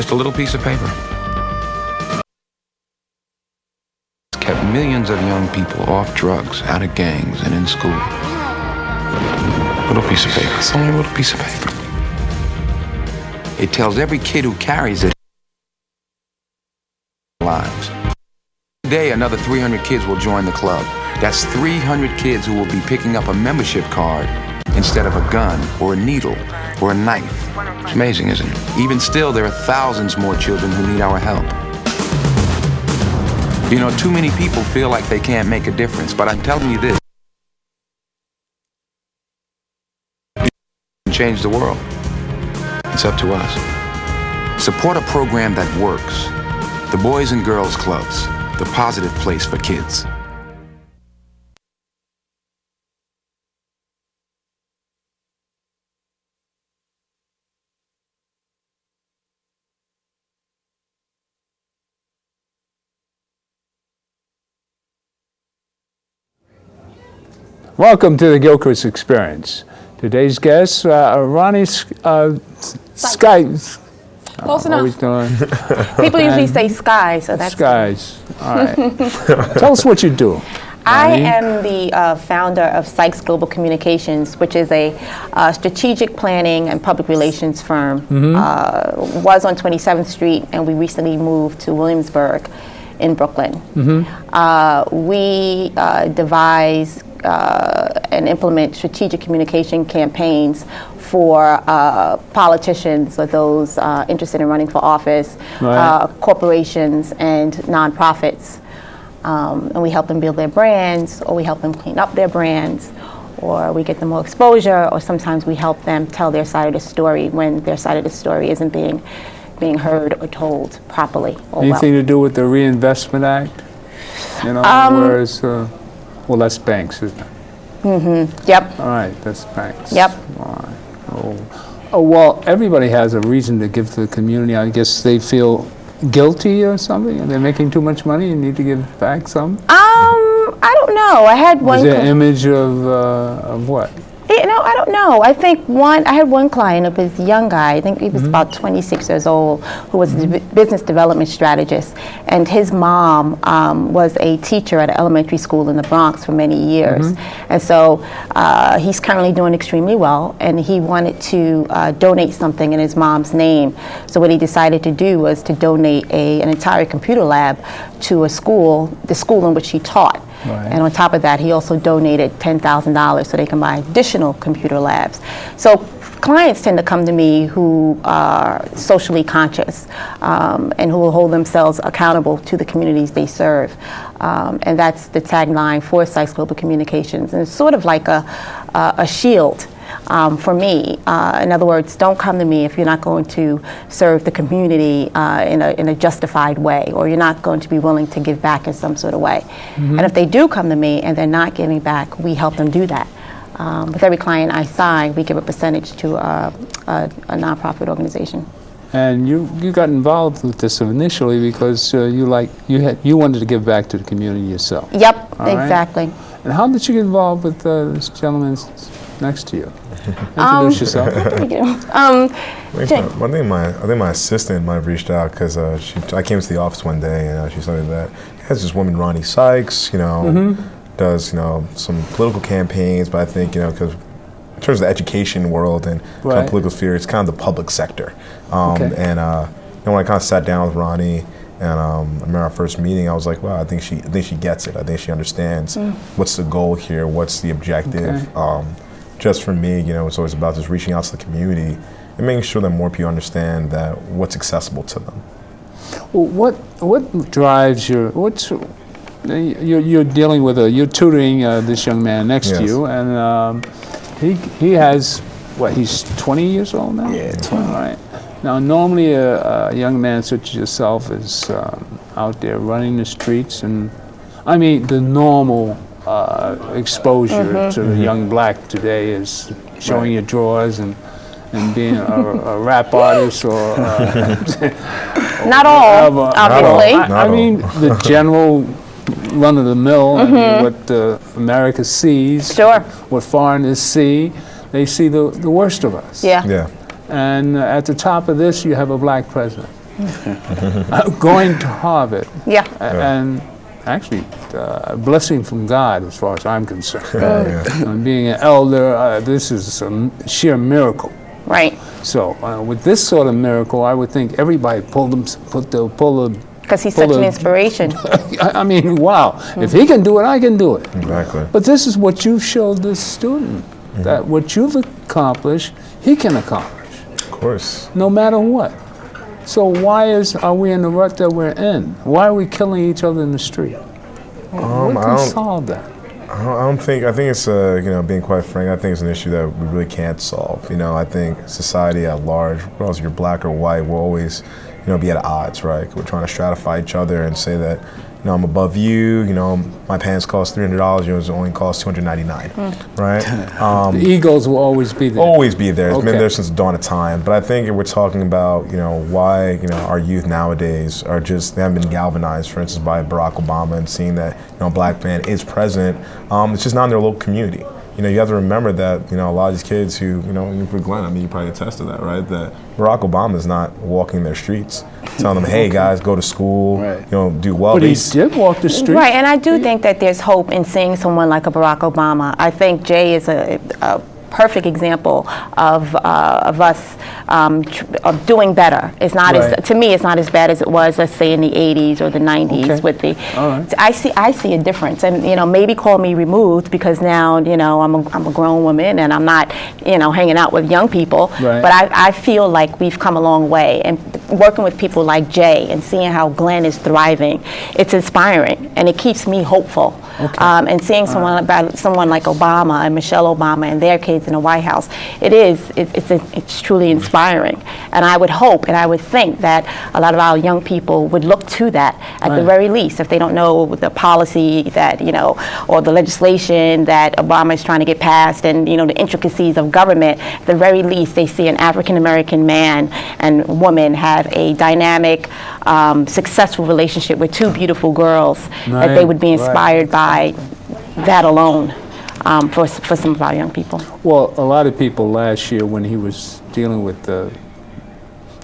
Just a little piece of paper. It's kept millions of young people off drugs, out of gangs, and in school. Little piece of paper. It's only a little piece of paper. It tells every kid who carries it lives. Today, another 300 kids will join the club. That's 300 kids who will be picking up a membership card instead of a gun or a needle or a knife. It's amazing, isn't it? Even still, there are thousands more children who need our help. You know, too many people feel like they can't make a difference, but I'm telling you this. Change the world. It's up to us. Support a program that works. The Boys and Girls Clubs, the positive place for kids. Welcome to the Gilchrist Experience. Today's guest, Ronnie Skies. Close enough. People usually say Sky, so that's Skies. All right. Tell us what you do. I am the founder of Sykes Global Communications, which is a strategic planning and public relations firm. Was on 27th Street, and we recently moved to Williamsburg in Brooklyn. We devise and implement strategic communication campaigns for politicians or those interested in running for office, corporations, and nonprofits. And we help them build their brands, or we help them clean up their brands, or we get them more exposure, or sometimes we help them tell their side of the story when their side of the story isn't being heard or told properly. Anything to do with the Reinvestment Act? You know, whereas, well, that's banks, isn't it? Yep. All right, that's banks. Yep. All right. Oh, well, everybody has a reason to give to the community. I guess they feel guilty or something, and they're making too much money and need to give back some? I don't know. I had one. Is there an image of what? You know, I don't know. I think I had one client of this young guy, I think he was about 26 years old, who was a business development strategist. And his mom was a teacher at an elementary school in the Bronx for many years. And so he's currently doing extremely well, and he wanted to donate something in his mom's name. So what he decided to do was to donate an entire computer lab to a school, the school in which he taught. And on top of that, he also donated $10,000 so they can buy additional computer labs. So clients tend to come to me who are socially conscious and who will hold themselves accountable to the communities they serve. And that's the tagline for Sykes Global Communications. And it's sort of like a shield for me. In other words, don't come to me if you're not going to serve the community in a justified way, or you're not going to be willing to give back in some sort of way. And if they do come to me and they're not giving back, we help them do that. With every client I sign, we give a percentage to a nonprofit organization. And you got involved with this initially because you wanted to give back to the community yourself. Yep, All right? exactly. And how did you get involved with this gentleman next to you? Introduce yourself. Thank you. I think my assistant might have reached out because I came to the office one day and she said that he has this woman, Ronnie Sykes, does some political campaigns, but I think because in terms of the education world and kind of political sphere, it's kind of the public sector. And when I kind of sat down with Ronnie. And I remember our first meeting, I was like, wow, I think she gets it. I think she understands what's the goal here, what's the objective. Just for me, it's always about just reaching out to the community and making sure that more people understand that what's accessible to them. Well, what drives you're dealing with you're tutoring this young man next to you, and he has he's 20 years old now? Yeah, 20. All right. Now, normally a young man such as yourself is out there running the streets, and I mean the normal exposure to the young black today is showing your drawers and being a rap artist or not all, obviously. I mean the general run-of-the-mill. I mean, what America sees, what foreigners see, they see the worst of us. Yeah. And at the top of this, you have a black president. going to Harvard. Yeah. And actually, a blessing from God as far as I'm concerned. And being an elder, this is a sheer miracle. Right. So with this sort of miracle, I would think everybody pull the. Because he's such an inspiration. I mean, wow. If he can do it, I can do it. Exactly. But this is what you've showed this student, that what you've accomplished, he can accomplish. Of course. No matter what. So why are we in the rut that we're in? Why are we killing each other in the street? What can solve that? I don't think. I think it's being quite frank. I think it's an issue that we really can't solve. I think society at large, regardless if you're black or white, will always, be at odds, right? We're trying to stratify each other and say that, I'm above you. My pants cost $300. Yours only cost $299, right? The egos will always be there. Always be there. It's been there since the dawn of time. But I think if we're talking about, why, our youth nowadays are just, they haven't been galvanized, for instance, by Barack Obama and seeing that, a black man is president. It's just not in their local community. You have to remember that, a lot of these kids who, even for Glenn, I mean, you probably attest to that, right? That Barack Obama is not walking their streets, telling them, hey, guys, go to school, do well. But he did walk the streets. Right, and I do think that there's hope in seeing someone like a Barack Obama. I think Jay is a perfect example of us of doing better. It's not to me, it's not as bad as it was, let's say, in the 80s or the 90s with the. I see a difference, and maybe call me removed because now I'm a grown woman and I'm not hanging out with young people. Right. But I feel like we've come a long way, and working with people like Jay and seeing how Glenn is thriving, it's inspiring and it keeps me hopeful. And seeing someone like Obama and Michelle Obama and their kids in the White House, it's truly inspiring. And I would hope and I would think that a lot of our young people would look to that at the very least, if they don't know the policy that or the legislation that Obama is trying to get passed, and the intricacies of government. At the very least, they see an African American man and woman have a dynamic, successful relationship with two beautiful girls, that they would be inspired by that alone, for some of our young people. Well, a lot of people last year when he was dealing with the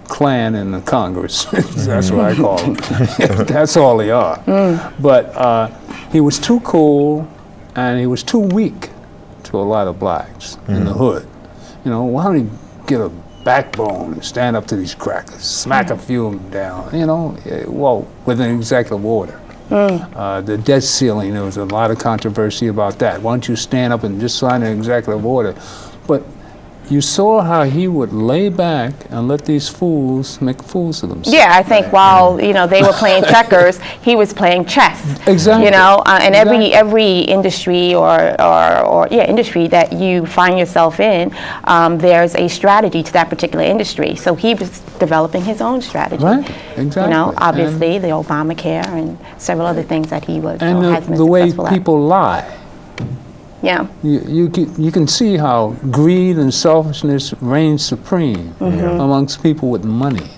Klan and the Congress, that's what I call them. That's all they are. But he was too cool and he was too weak to a lot of blacks in the hood. Why don't you get a backbone and stand up to these crackers, smack a few of them down, well, with an executive order. The debt ceiling, there was a lot of controversy about that. Why don't you stand up and just sign an executive order? But you saw how he would lay back and let these fools make fools of themselves. Yeah, I think while they were playing checkers, he was playing chess. Exactly. And every industry or industry that you find yourself in, there's a strategy to that particular industry. So he was developing his own strategy. Right. Exactly. Obviously and the Obamacare and several other things that he was and has been the way successful people lie. Yeah. You can see how greed and selfishness reigns supreme amongst people with money,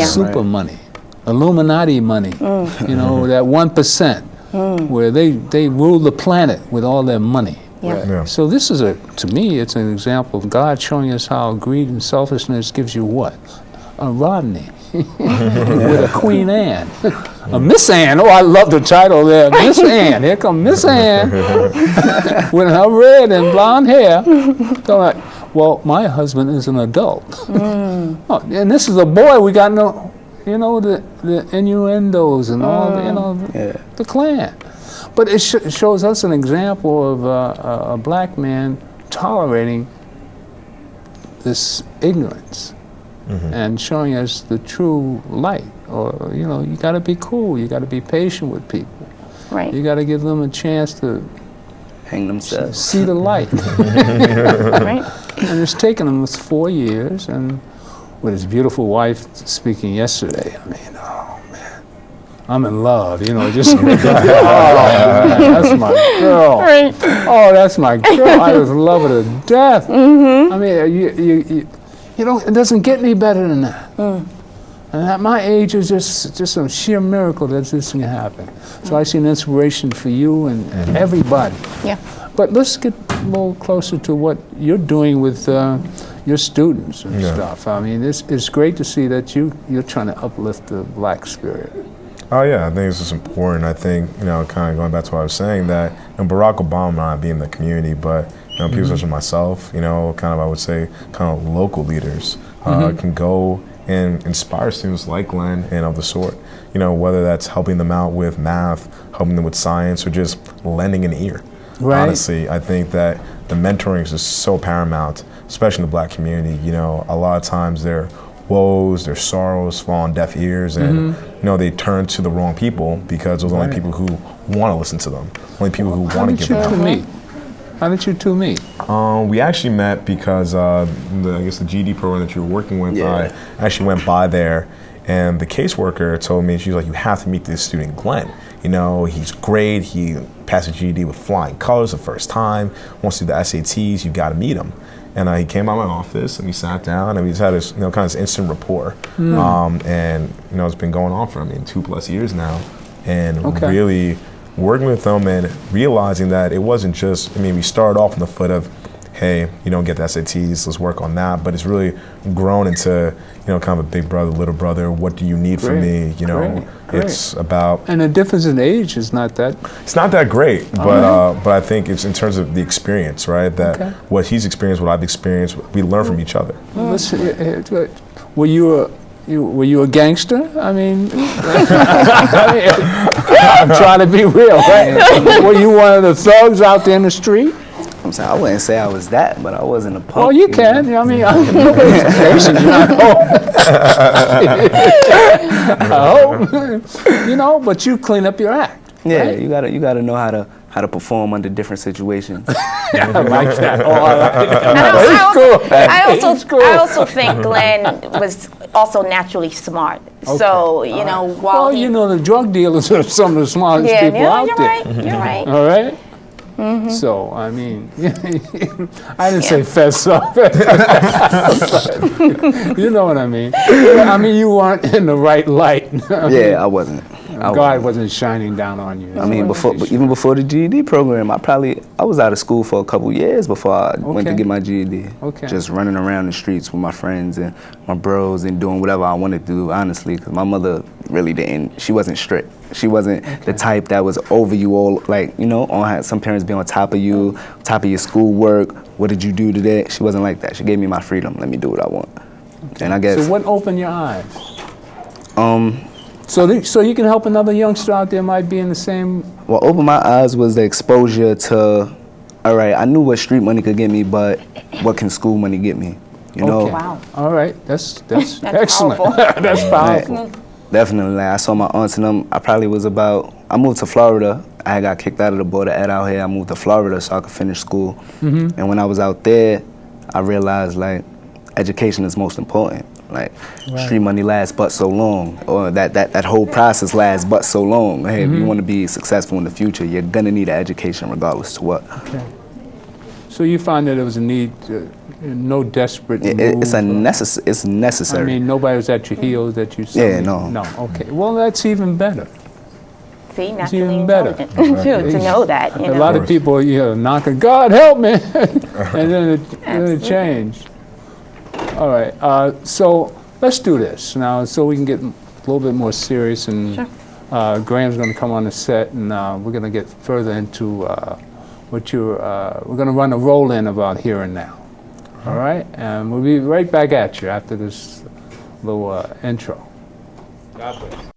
super money, Illuminati money, that 1%, where they rule the planet with all their money. So this is to me, it's an example of God showing us how greed and selfishness gives you what? A Rodney with a Queen Anne. A Miss Anne. Oh, I love the title there. Miss Anne. Here come Miss Anne with her red and blonde hair. So well, my husband is an adult. Oh, and this is a boy. We got no, the innuendos and all, the Klan. But it shows us an example of a black man tolerating this ignorance. And showing us the true light, or you got to be cool, you got to be patient with people, right? You got to give them a chance to hang themselves, see the light, right? And it's taken him 4 years, and with his beautiful wife speaking yesterday, I mean, oh man, I'm in love, just oh man, that's my girl, right? Oh, that's my girl. I just love her to death. I mean, it doesn't get any better than that. And at my age, it's just a sheer miracle that this can happen. So I see an inspiration for you and everybody. Yeah. But let's get a little closer to what you're doing with your students and Yeah. stuff. I mean, it's great to see that you're trying to uplift the black spirit. Oh yeah, I think it's just important. I think, kind of going back to what I was saying, that Barack Obama might not be in the community, but people such as myself, kind of, I would say, kind of local leaders can go and inspire students like Glenn and of the sort. Whether that's helping them out with math, helping them with science, or just lending an ear. Right. Honestly, I think that the mentoring is just so paramount, especially in the black community. A lot of times their woes, their sorrows fall on deaf ears, and they turn to the wrong people because those are only people who want to listen to them, only people who want to give them help. How did you two meet? We actually met because I guess the GED program that you were working with, I actually went by there, and the caseworker told me, she was like, you have to meet this student, Glenn. He's great, he passed the GED with flying colors the first time, wants to do the SATs, you got to meet him. And he came by my office and we sat down and we just had this, kind of this instant rapport. And, it's been going on for, 2+ years now. And really working with them and realizing that it wasn't just, we started off on the foot of, hey, you don't get the SATs, let's work on that. But it's really grown into, kind of a big brother, little brother, what do you need from me? It's about... And the difference in age is not that... It's not that great, but I think it's in terms of the experience, right? That what he's experienced, what I've experienced, we learn from each other. Were you a gangster? I'm trying to be real, right? Were you one of the thugs out there in the street? I'm saying, I wouldn't say I was that, but I wasn't a punk. Oh, you can. Nobody's I hope. But you clean up your act. Yeah, right? you gotta know how to perform under different situations. I like that. Oh, I also think Glenn was also naturally smart. Okay. So, while the drug dealers are some of the smartest people out you're there. right. You're right. All right? So, I didn't say fess up. You know what I mean? You weren't in the right light. Yeah, I wasn't. God wasn't shining down on you. Even before the GED program, I was out of school for a couple years before I went to get my GED. Okay. Just running around the streets with my friends and my bros and doing whatever I wanted to do, honestly, because my mother really didn't. She wasn't strict. She wasn't the type that was over you all, some parents be on top of you, top of your schoolwork. What did you do today? She wasn't like that. She gave me my freedom. Let me do what I want. Okay. And I guess. So what opened your eyes? So you can help another youngster out there might be in the same... What opened my eyes was the exposure to, all right, I knew what street money could get me, but what can school money get me? Okay. Wow. All right, that's excellent. That's powerful. Definitely. I saw my aunts and them. I moved to Florida. I got kicked out of the Board of Ed out here. I moved to Florida so I could finish school. And when I was out there, I realized, education is most important. Street money lasts but so long, or that whole process lasts but so long. Hey, if you want to be successful in the future, you're gonna need an education regardless to what. Okay. So you find that there was a need, no desperate move? It's necessary. Nobody was at your heels that you saw? Yeah, no. No, okay. Well, that's even better. See, it's even better. To know that. A lot of people, knocking, God help me, and then it changed. All right, so let's do this now so we can get a little bit more serious, and Graham's going to come on the set, and we're going to get further into we're going to run a roll-in about here and now. All right, and we'll be right back at you after this little intro. God bless.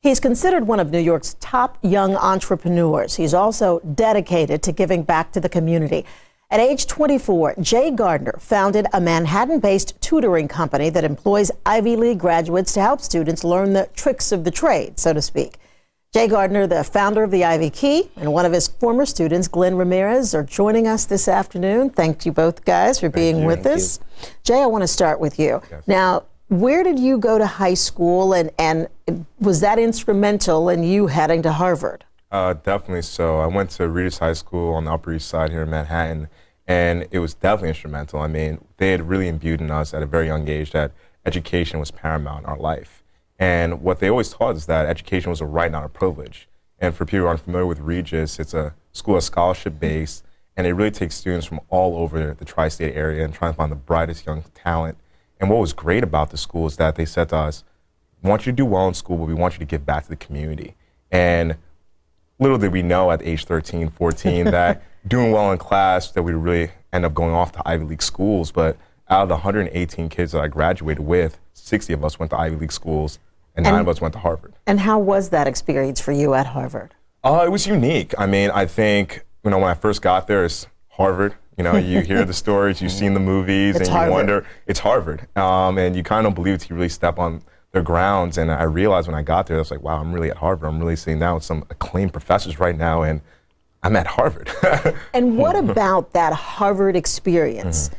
He's considered one of New York's top young entrepreneurs. He's also dedicated to giving back to the community. At age 24, Jay Gardner founded a Manhattan-based tutoring company that employs Ivy League graduates to help students learn the tricks of the trade, so to speak. Jay Gardner, the founder of the Ivy Key, and one of his former students, Glenn Ramirez, are joining us this afternoon. Thank you both guys for being with us. Jay, I want to start with you. Yes. Now, where did you go to high school, and was that instrumental in you heading to Harvard? Definitely so. I went to Regis High School on the Upper East Side here in Manhattan, and it was definitely instrumental. They had really imbued in us at a very young age that education was paramount in our life. And what they always taught is that education was a right, not a privilege. And for people who aren't familiar with Regis, it's a school that's scholarship-based, and it really takes students from all over the tri-state area and trying to find the brightest young talent. And what was great about the school is that they said to us, we want you to do well in school, but we want you to give back to the community. And little did we know at age 13, 14, that doing well in class, that we'd really end up going off to Ivy League schools. But out of the 118 kids that I graduated with, 60 of us went to Ivy League schools, and 9 of us went to Harvard. And how was that experience for you at Harvard? It was unique. I mean, I think, when I first got there, it's Harvard. You hear the stories, you've seen the movies, and you wonder, it's Harvard. And you kind of believe it till you really step on their grounds. And I realized when I got there, I was like, wow, I'm really at Harvard. I'm really sitting down with some acclaimed professors right now, and I'm at Harvard. And what about that Harvard experience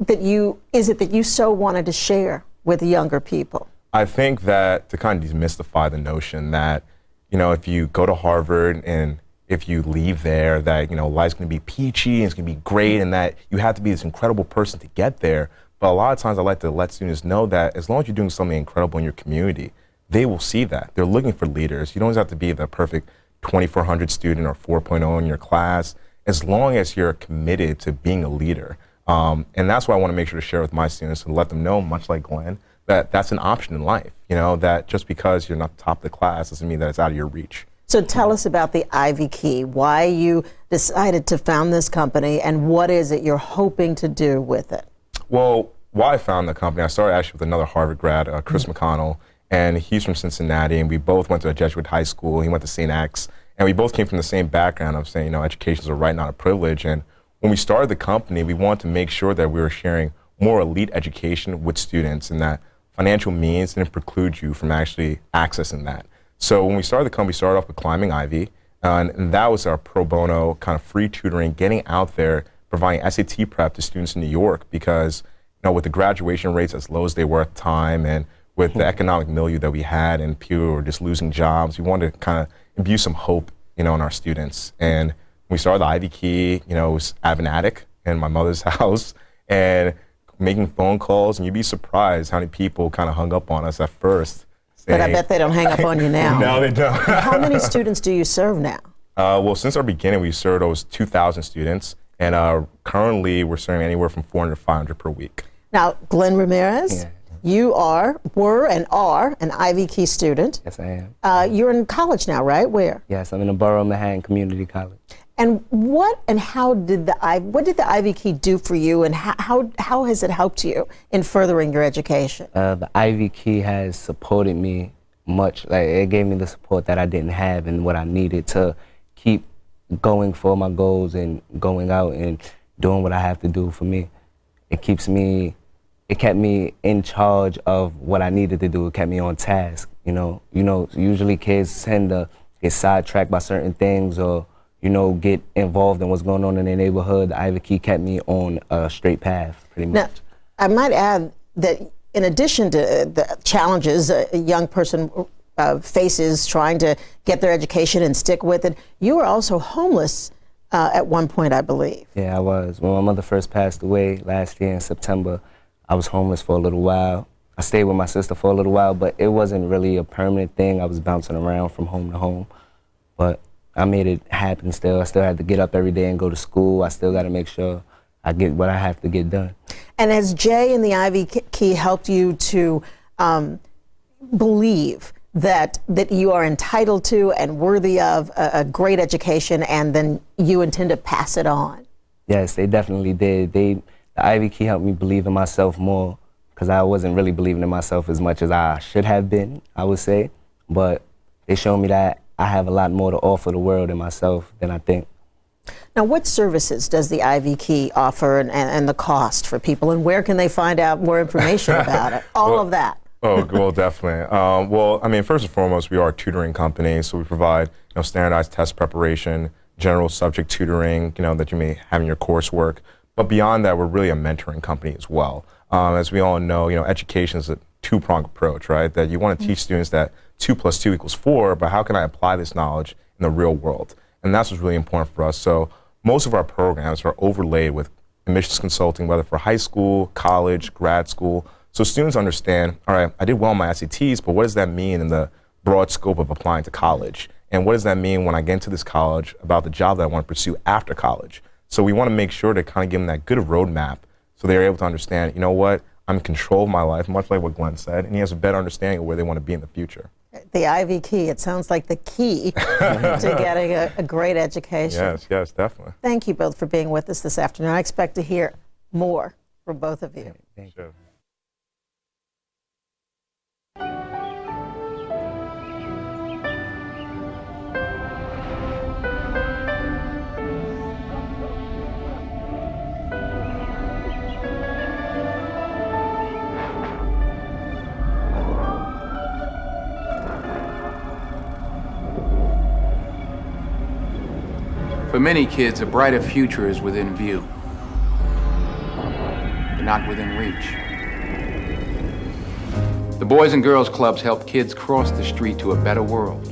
that you so wanted to share with the younger people? I think that to kind of demystify the notion that, if you go to Harvard and if you leave there, that, life's going to be peachy and it's going to be great, and that you have to be this incredible person to get there. But a lot of times I like to let students know that as long as you're doing something incredible in your community, they will see that. They're looking for leaders. You don't always have to be the perfect 2400 student or 4.0 in your class, as long as you're committed to being a leader. And that's what I want to make sure to share with my students and let them know, much like Glenn, that that's an option in life. That just because you're not top of the class doesn't mean that it's out of your reach. So tell us about the Ivy Key, why you decided to found this company, and what is it you're hoping to do with it? Well, why I found the company, I started actually with another Harvard grad, Chris McConnell, and he's from Cincinnati, and we both went to a Jesuit high school. He went to St. X, and we both came from the same background of saying, education is a right, not a privilege. And when we started the company, we wanted to make sure that we were sharing more elite education with students, and that financial means didn't preclude you from actually accessing that. So when we started the company, we started off with Climbing Ivy, and that was our pro bono kind of free tutoring, getting out there, providing SAT prep to students in New York, because with the graduation rates as low as they were at the time, and with the economic milieu that we had, and people were just losing jobs, we wanted to kind of imbue some hope, in our students. And when we started the Ivy Key, it was out of an attic in my mother's house, and making phone calls, and you'd be surprised how many people kind of hung up on us at first. But I bet they don't hang up on you now. No, they don't. How many students do you serve now? Well, since our beginning, we served those 2,000 students, and currently we're serving anywhere from 400 to 500 per week. Now, Glenn Ramirez, you were and are an Ivy Key student. Yes, I am. You're in college now, right? Where? Yes, I'm in the Borough of Manhattan Community College. And what did the Ivy Key do for you, and how has it helped you in furthering your education? The Ivy Key has supported me much. Like, it gave me the support that I didn't have and what I needed to keep going for my goals and going out and doing what I have to do for me. It kept me in charge of what I needed to do. It kept me on task. Usually kids tend to get sidetracked by certain things, or get involved in what's going on in their neighborhood. The Ivy Key kept me on a straight path, pretty much. Now, I might add that in addition to the challenges a young person faces trying to get their education and stick with it, you were also homeless at one point, I believe. Yeah, I was. When my mother first passed away last year in September, I was homeless for a little while. I stayed with my sister for a little while, but it wasn't really a permanent thing. I was bouncing around from home to home. But I made it happen still. I still had to get up every day and go to school. I still got to make sure I get what I have to get done. And has Jay and the Ivy Key helped you to believe that you are entitled to and worthy of a great education, and then you intend to pass it on? Yes, they definitely did. The Ivy Key helped me believe in myself more, because I wasn't really believing in myself as much as I should have been, I would say. But they showed me that I have a lot more to offer the world and myself than I think. Now, what services does the Ivy Key offer, and the cost for people, and where can they find out more information about it? All of that. Oh, well, definitely. Well, I mean, first and foremost, we are a tutoring company, so we provide standardized test preparation, general subject tutoring, that you may have in your coursework. But beyond that, we're really a mentoring company as well. As we all know, education is a two-pronged approach, right? That you want to teach students that 2 + 2 = 4, but how can I apply this knowledge in the real world? And that's what's really important for us. So most of our programs are overlaid with admissions consulting, whether for high school, college, grad school, So students understand, all right, I did well on my SATs, but what does that mean in the broad scope of applying to college? And what does that mean when I get into this college about the job that I want to pursue after college? So we want to make sure to kind of give them that good roadmap so they're able to understand, you know what, I'm in control of my life, much like what Glenn said, and he has a better understanding of where they want to be in the future. The Ivy Key, it sounds like the key to getting a great education. Yes, yes, definitely. Thank you both for being with us this afternoon. I expect to hear more from both of you. Thank you. For many kids, a brighter future is within view, but not within reach. The Boys and Girls Clubs help kids cross the street to a better world.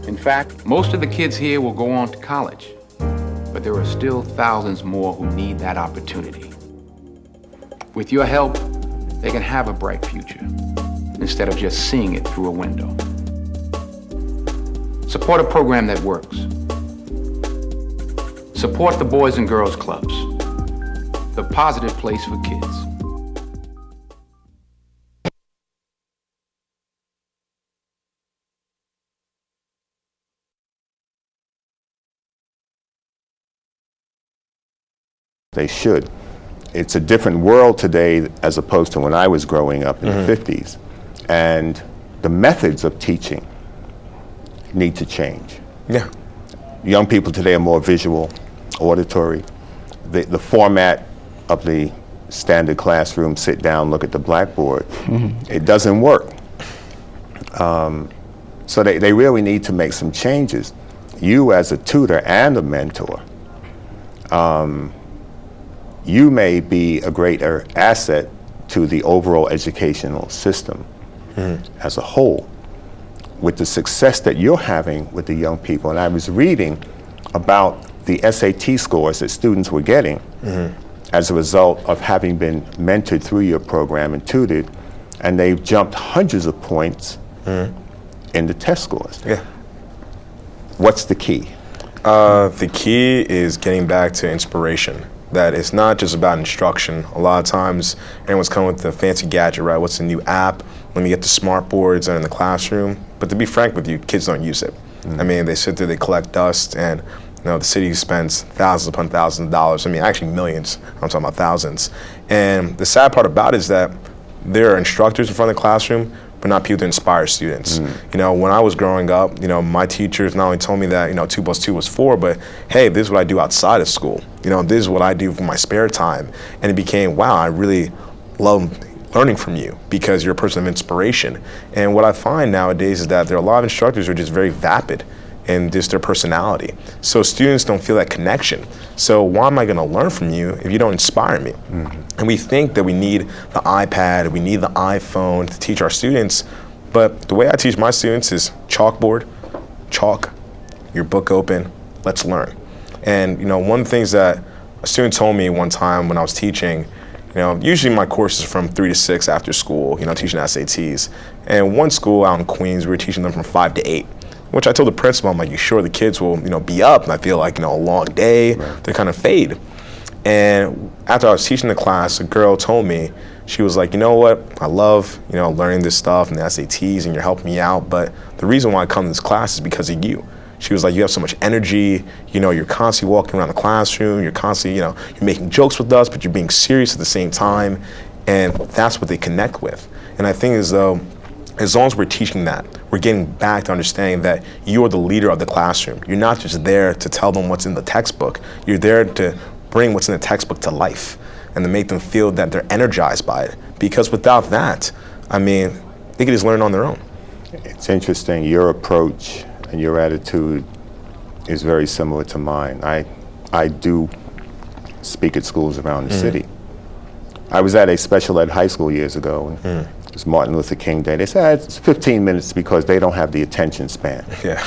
In fact, most of the kids here will go on to college, but there are still thousands more who need that opportunity. With your help, they can have a bright future instead of just seeing it through a window. Support a program that works. Support the Boys and Girls Clubs, the positive place for kids. They should. It's a different world today as opposed to when I was growing up in the 50s. And the methods of teaching need to change. Yeah. Young people today are more visual, auditory. The format of the standard classroom, sit down, look at the blackboard, it doesn't work. So they really need to make some changes. You as a tutor and a mentor, you may be a greater asset to the overall educational system as a whole with the success that you're having with the young people. And I was reading about the SAT scores that students were getting as a result of having been mentored through your program and tutored, and they've jumped hundreds of points in the test scores. Yeah. What's the key? The key is getting back to inspiration. That it's not just about instruction. A lot of times, everyone's coming with the fancy gadget, right? What's the new app? Let me get the smart boards that are in the classroom. But to be frank with you, kids don't use it. I mean, they sit there, they collect dust, and the city spends thousands upon thousands of dollars. I mean, actually millions. I'm talking about thousands. And the sad part about it is that there are instructors in front of the classroom, but not people to inspire students. When I was growing up, my teachers not only told me that 2 + 2 was 4, but hey, this is what I do outside of school. This is what I do for my spare time. And it became, wow, I really love learning from you because you're a person of inspiration. And what I find nowadays is that there are a lot of instructors who are just very vapid in just their personality. So students don't feel that connection. So why am I gonna learn from you if you don't inspire me? And we think that we need the iPad, we need the iPhone to teach our students, but the way I teach my students is chalkboard, chalk, your book open, let's learn. And one of the things that a student told me one time when I was teaching, usually my courses are from 3 to 6 after school, teaching SATs. And one school out in Queens, we were teaching them from 5 to 8. Which I told the principal, I'm like, you sure the kids will, be up? And I feel like, a long day, they kind of fade. And after I was teaching the class, a girl told me, she was like, you know what, I love, learning this stuff and the SATs and you're helping me out, but the reason why I come to this class is because of you. She was like, you have so much energy, you're constantly walking around the classroom, you're constantly, you're making jokes with us, but you're being serious at the same time, and that's what they connect with. And I think as though, as long as we're teaching that, we're getting back to understanding that you are the leader of the classroom. You're not just there to tell them what's in the textbook. You're there to bring what's in the textbook to life and to make them feel that they're energized by it. Because without that, I mean, they can just learn on their own. It's interesting, your approach and your attitude is very similar to mine. I do speak at schools around the city. I was at a special ed high school years ago. It was Martin Luther King Day. They said it's 15 minutes because they don't have the attention span. Yeah.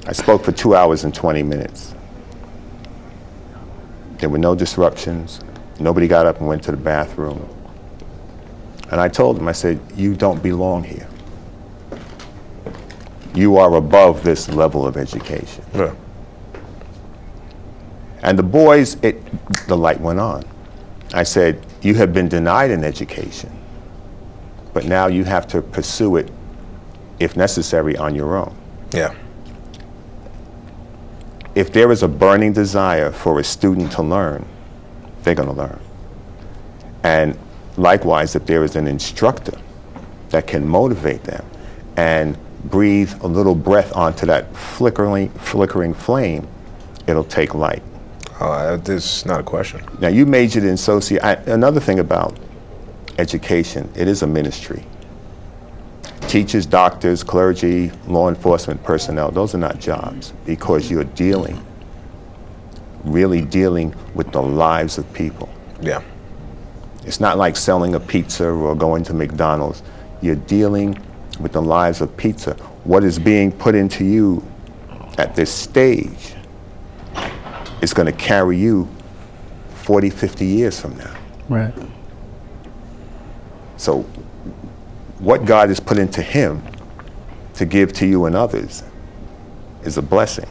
I spoke for 2 hours and 20 minutes. There were no disruptions. Nobody got up and went to the bathroom. And I told them, I said, you don't belong here. You are above this level of education. Yeah. And the boys, the light went on. I said, you have been denied an education, but now you have to pursue it, if necessary, on your own. Yeah. If there is a burning desire for a student to learn, they're going to learn. And likewise, if there is an instructor that can motivate them and breathe a little breath onto that flickering flame, it'll take light. This is not a question. Now, you majored in another thing about education, it is a ministry. Teachers, doctors, clergy, law enforcement personnel, those are not jobs, because you're really dealing with the lives of people. Yeah. It's not like selling a pizza or going to McDonald's. You're dealing with the lives of pizza. What is being put into you at this stage is going to carry you 40, 50 years from now. Right. So what God has put into him to give to you and others is a blessing.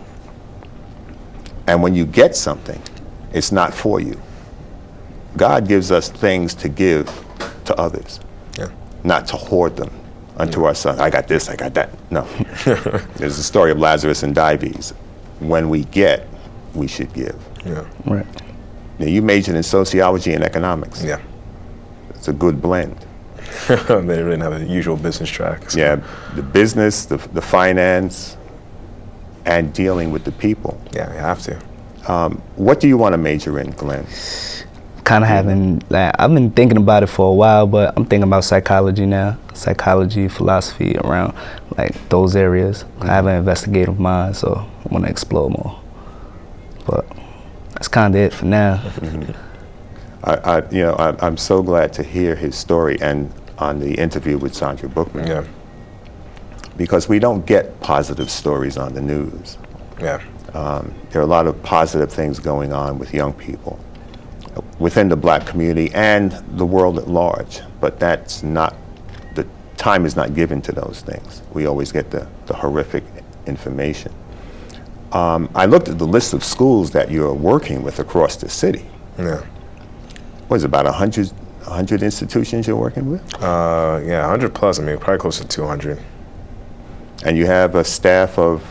And when you get something, it's not for you. God gives us things to give to others, not to hoard them unto ourselves. I got this, I got that. No. There's the story of Lazarus and Dives. When we get, we should give. Yeah. Right. Now, you majored in sociology and economics. Yeah. It's a good blend. They didn't have a usual business track. So. Yeah, the business, the finance, and dealing with the people. Yeah, you have to. What do you want to major in, Glenn? Kind of having, I've been thinking about it for a while, but I'm thinking about psychology now. Psychology, philosophy, around like those areas. I have an investigative mind, so I want to explore more. But that's kind of it for now. I'm so glad to hear his story and on the interview with Sandra Bookman. Yeah. Because we don't get positive stories on the news. Yeah. There are a lot of positive things going on with young people within the black community and the world at large, but that's not, the time is not given to those things. We always get the horrific information. I looked at the list of schools that you're working with across the city. Yeah. What is it, about 100 institutions you're working with? Yeah, 100 plus, I mean, probably close to 200. And you have a staff of?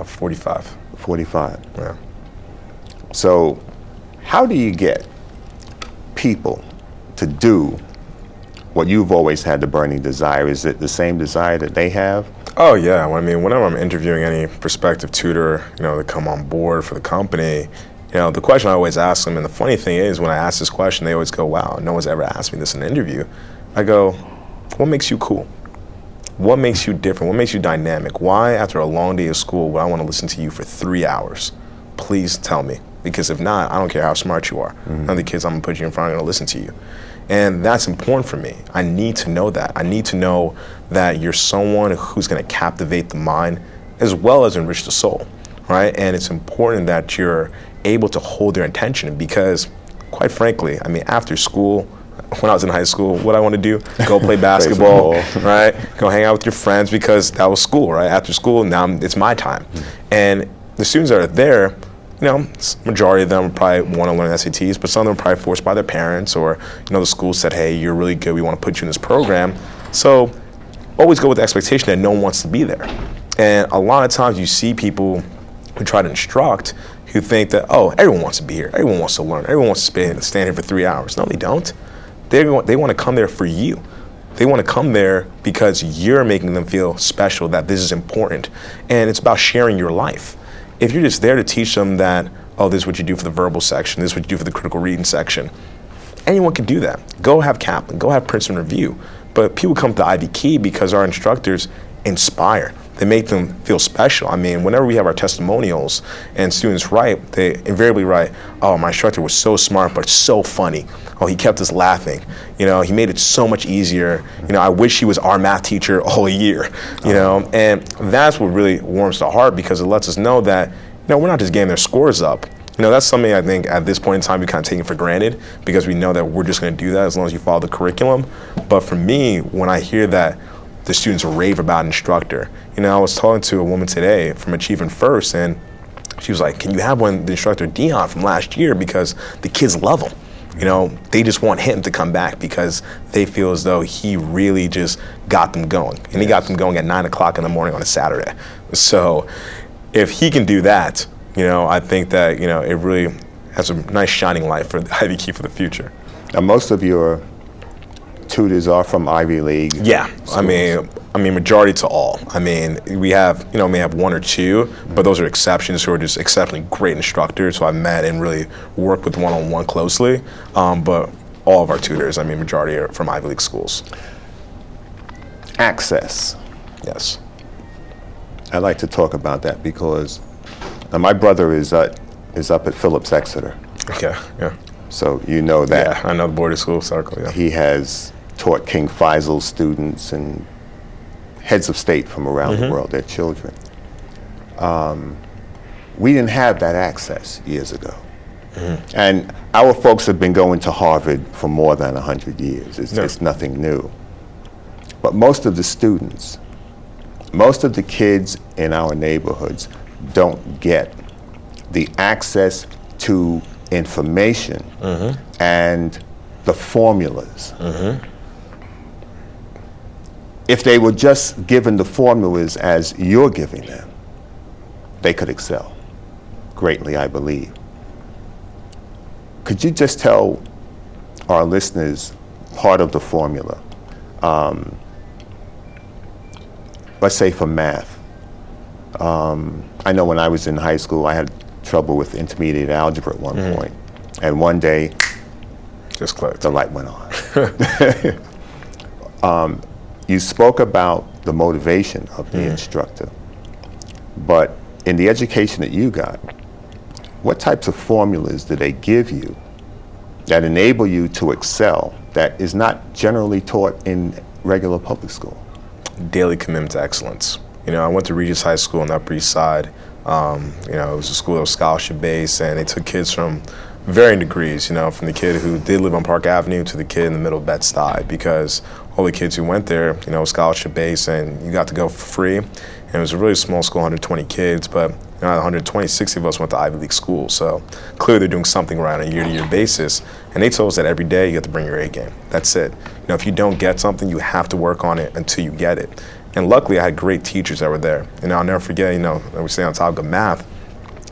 45. 45. Yeah. So how do you get people to do what you've always had the burning desire? Is it the same desire that they have? Oh yeah, I mean, whenever I'm interviewing any prospective tutor, to come on board for the company, the question I always ask them, and the funny thing is when I ask this question, they always go, wow, no one's ever asked me this in an interview. I go, what makes you cool? What makes you different? What makes you dynamic? Why, after a long day of school, would I want to listen to you for 3 hours? Please tell me. Because if not, I don't care how smart you are. None of the kids I'm going to put you in front are going to listen to you. And that's important for me. I need to know that. I need to know that you're someone who's going to captivate the mind as well as enrich the soul, right? And it's important that you're able to hold their attention because, quite frankly, I mean, after school, when I was in high school, what I want to do, go play basketball, right? Go hang out with your friends because that was school, right? After school, now it's my time. And the students that are there, majority of them probably want to learn SATs, but some of them are probably forced by their parents or, the school said, hey, you're really good, we want to put you in this program. So always go with the expectation that no one wants to be there. And a lot of times you see people who try to instruct who think that, oh, everyone wants to be here, everyone wants to learn, everyone wants to stand here for 3 hours. No, they don't. They want to come there for you. They want to come there because you're making them feel special, that this is important. And it's about sharing your life. If you're just there to teach them that, oh, this is what you do for the verbal section, this is what you do for the critical reading section, anyone can do that. Go have Kaplan, go have Princeton Review. But people come to Ivy Key because our instructors inspire. They make them feel special. I mean, whenever we have our testimonials and students write, they invariably write, oh, my instructor was so smart, but so funny. Oh, he kept us laughing. He made it so much easier. I wish he was our math teacher all year, and that's what really warms the heart because it lets us know that, we're not just getting their scores up. You know, that's something I think at this point in time we kind of take it for granted because we know that we're just going to do that as long as you follow the curriculum. But for me, when I hear that the students rave about an instructor, you know, I was talking to a woman today from Achieving First, and she was like, can you have the instructor Dion from last year, because the kids love him. You know, they just want him to come back because they feel as though he really just got them going. And he got them going at 9 o'clock in the morning on a Saturday. So if he can do that, you know, I think that, you know, it really has a nice shining light for the Ivy Key for the future. Now, most of your tutors are from Ivy League. Yeah, schools. I mean, majority to all. I mean, we have, you know, may have one or two, but those are exceptions who are just exceptionally great instructors who I've met and really worked with one-on-one closely. But all of our tutors, I mean, majority are from Ivy League schools. Access. Yes. I'd like to talk about that because my brother is up at Phillips Exeter. Okay, yeah. So you know that. Yeah, I know the boarding school circle, yeah. He has taught King Faisal students and heads of state from around the world, their children. We didn't have that access years ago. And our folks have been going to Harvard for more than 100 years. It's nothing new. But most of the students, most of the kids in our neighborhoods don't get the access to information and the formulas. If they were just given the formulas as you're giving them, they could excel greatly, I believe. Could you just tell our listeners part of the formula? Let's say for math. I know when I was in high school, I had trouble with intermediate algebra at one point. And one day, just clicked. The light went on. You spoke about the motivation of the instructor, but in the education that you got, what types of formulas do they give you that enable you to excel that is not generally taught in regular public school? Daily commitment to excellence. You know, I went to Regis High School on the Upper East Side. You know, it was a school that was scholarship-based, and they took kids from varying degrees, you know, from the kid who did live on Park Avenue to the kid in the middle of Bed-Stuy, because all the kids who went there, you know, scholarship-based, and you got to go for free. And it was a really small school, 120 kids, but you know, 120, 60 of us went to Ivy League schools. So clearly they're doing something right on a year-to-year basis. And they told us that every day you have to bring your A game. That's it. You know, if you don't get something, you have to work on it until you get it. And luckily, I had great teachers that were there. And I'll never forget, you know, we say on topic of math,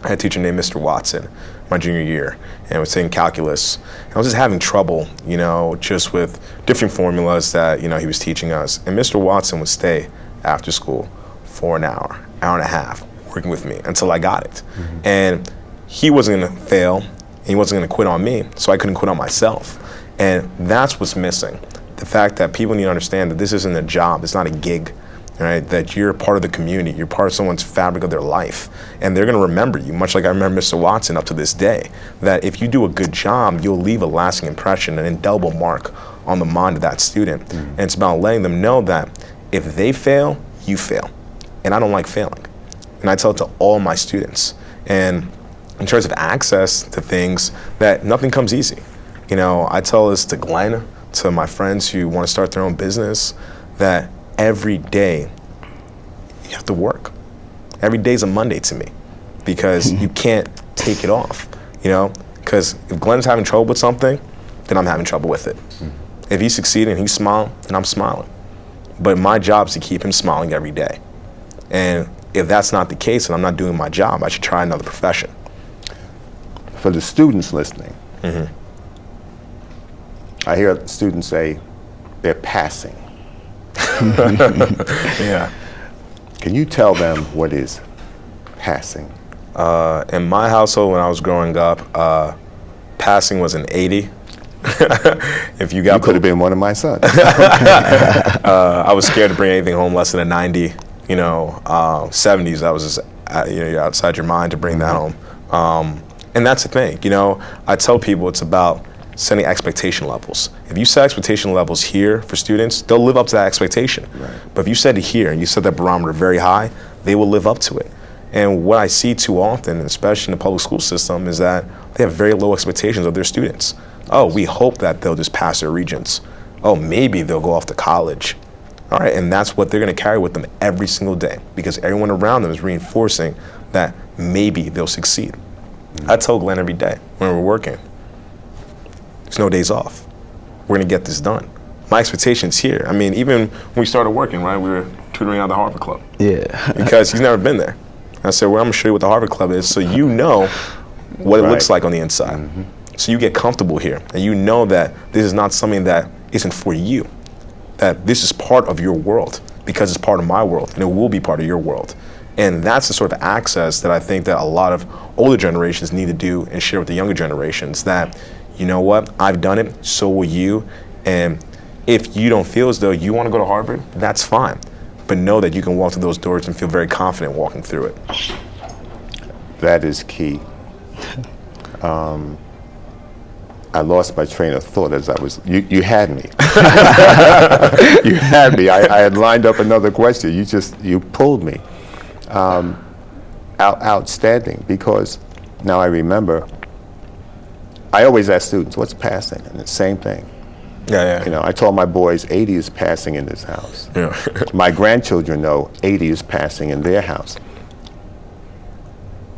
I had a teacher named Mr. Watson my junior year, and I was taking calculus. And I was just having trouble, you know, just with different formulas that, you know, he was teaching us. And Mr. Watson would stay after school for an hour and a half, working with me until I got it. And he wasn't gonna fail, and he wasn't gonna quit on me, so I couldn't quit on myself. And that's what's missing. The fact that people need to understand that this isn't a job, it's not a gig. Right, that you're part of the community, you're part of someone's fabric of their life, and they're going to remember you, much like I remember Mr. Watson up to this day, that if you do a good job, you'll leave a lasting impression, an indelible mark on the mind of that student. And it's about letting them know that if they fail, you fail. And I don't like failing. And I tell it to all my students. And in terms of access to things, that nothing comes easy. You know, I tell this to Glenn, to my friends who want to start their own business, that every day you have to work. Every day's a Monday to me because you can't take it off, you know? Because if Glenn's having trouble with something, then I'm having trouble with it. If he's succeeding, he's smiling, then I'm smiling. But my job is to keep him smiling every day. And if that's not the case and I'm not doing my job, I should try another profession. For the students listening, I hear students say they're passing. Yeah. Can you tell them what is passing? In my household when I was growing up, passing was an 80. If you could have been one of my sons. I was scared to bring anything home less than a 90. You know, 70s, that was just, you know, you're outside your mind to bring that home. And that's the thing, you know, I tell people it's about setting expectation levels. If you set expectation levels here for students, they'll live up to that expectation. Right. But if you set it here and you set that barometer very high, they will live up to it. And what I see too often, especially in the public school system, is that they have very low expectations of their students. Oh, we hope that they'll just pass their regents. Oh, maybe they'll go off to college. All right, and that's what they're going to carry with them every single day, because everyone around them is reinforcing that maybe they'll succeed. I tell Glenn every day when we're working, there's no days off. We're going to get this done. My expectations here, I mean, even when we started working, right, we were tutoring out the Harvard Club. Yeah. Because he's never been there. I said, well, I'm going to show you what the Harvard Club is so you know what it looks like on the inside. So you get comfortable here, and you know that this is not something that isn't for you, that this is part of your world because it's part of my world, and it will be part of your world. And that's the sort of access that I think that a lot of older generations need to do and share with the younger generations, that, you know what, I've done it, so will you. And if you don't feel as though you want to go to Harvard, that's fine. But know that you can walk through those doors and feel very confident walking through it. That is key. I lost my train of thought as I was, you had me. You had me. I had lined up another question. You pulled me. Outstanding, because now I remember, I always ask students, what's passing? And the same thing. Yeah. You know, I told my boys 80 is passing in this house. Yeah. My grandchildren know 80 is passing in their house.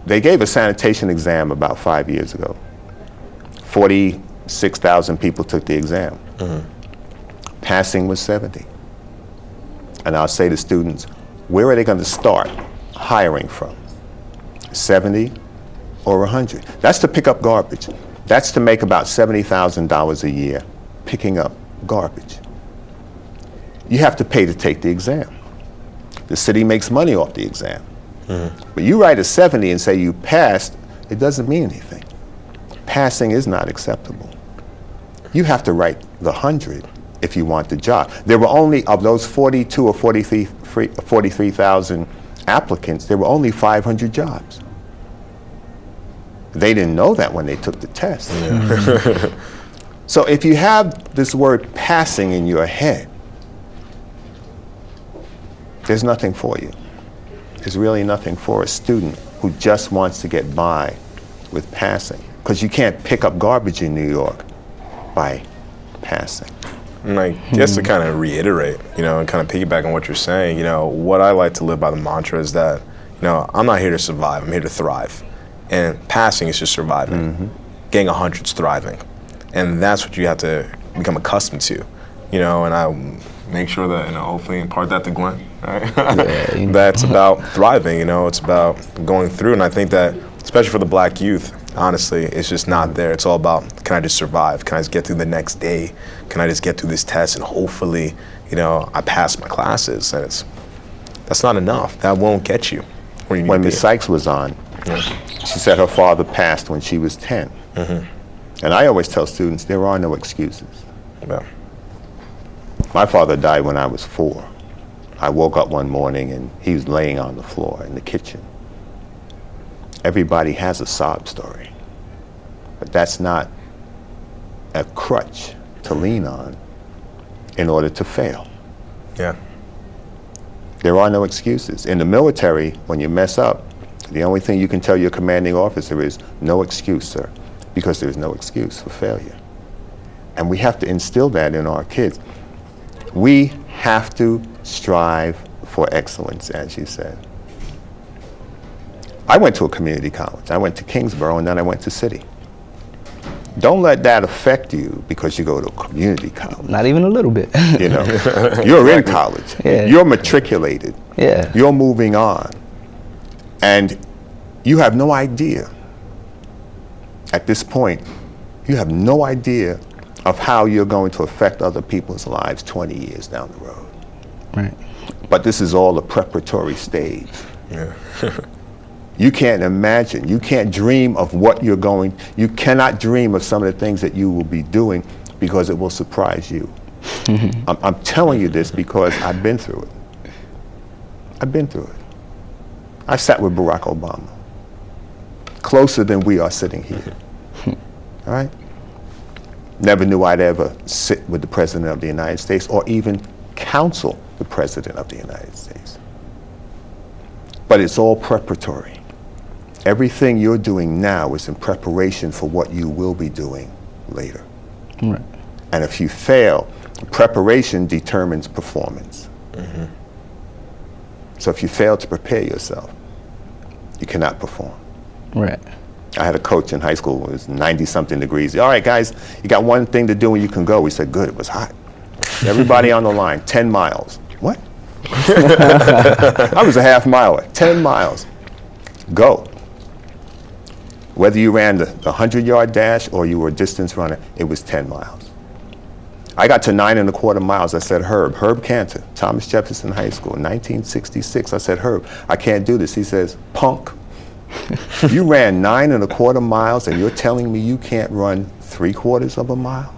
They gave a sanitation exam about 5 years ago. 46,000 people took the exam. Passing was 70. And I'll say to students, where are they going to start hiring from? 70 or 100? That's to pick up garbage. That's to make about $70,000 a year picking up garbage. You have to pay to take the exam. The city makes money off the exam. But you write a 70 and say you passed, it doesn't mean anything. Passing is not acceptable. You have to write the 100 if you want the job. There were only, of those 42 or 43,000 applicants, there were only 500 jobs. They didn't know that when they took the test. So if you have this word passing in your head, there's nothing for you. There's really nothing for a student who just wants to get by with passing, because you can't pick up garbage in New York by passing. Like, just to kind of reiterate, you know, and kind of piggyback on what you're saying, you know, what I like to live by the mantra is that, you know, I'm not here to survive, I'm here to thrive. And passing is just surviving. Getting 100 is thriving. And that's what you have to become accustomed to, you know, and I make sure that, you know, hopefully impart that to Glenn, right? Yeah, That's about thriving, you know, it's about going through. And I think that, especially for the black youth, honestly, it's just not there. It's all about, can I just survive? Can I just get through the next day? Can I just get through this test and hopefully, you know, I pass my classes? And that's not enough. That won't get you where you need to be. When Ms. Sykes was on, she said her father passed when she was 10. And I always tell students, there are no excuses. Yeah. My father died when I was 4. I woke up one morning and he was laying on the floor in the kitchen. Everybody has a sob story, but that's not a crutch to lean on in order to fail. Yeah. There are no excuses. In the military, when you mess up, the only thing you can tell your commanding officer is, no excuse, sir, because there's no excuse for failure. And we have to instill that in our kids. We have to strive for excellence, as you said. I went to a community college. I went to Kingsborough, and then I went to City. Don't let that affect you because you go to a community college. Not even a little bit. You know, you're in college. Yeah. You're matriculated. Yeah. You're moving on. And you have no idea, at this point, you have no idea of how you're going to affect other people's lives 20 years down the road. Right. But this is all a preparatory stage. Yeah. You can't imagine, you can't dream of what you're going, you cannot dream of some of the things that you will be doing because it will surprise you. I'm telling you this because I've been through it. I've been through it. I sat with Barack Obama, closer than we are sitting here. All right? Never knew I'd ever sit with the President of the United States or even counsel the President of the United States. But it's all preparatory. Everything you're doing now is in preparation for what you will be doing later. Right. And if you fail, preparation determines performance. Mm-hmm. So if you fail to prepare yourself, you cannot perform. Right. I had a coach in high school, it was 90-something degrees. All right, guys, you got one thing to do and you can go. We said, good, it was hot. Everybody on the line, 10 miles. What? I was a half miler, 10 miles. Go. Whether you ran the 100-yard dash or you were a distance runner, it was 10 miles. I got to 9 1/4 miles. I said, Herb Cantor, Thomas Jefferson High School, 1966. I said, Herb, I can't do this. He says, punk, you ran 9 1/4 miles and you're telling me you can't run 3/4 of a mile?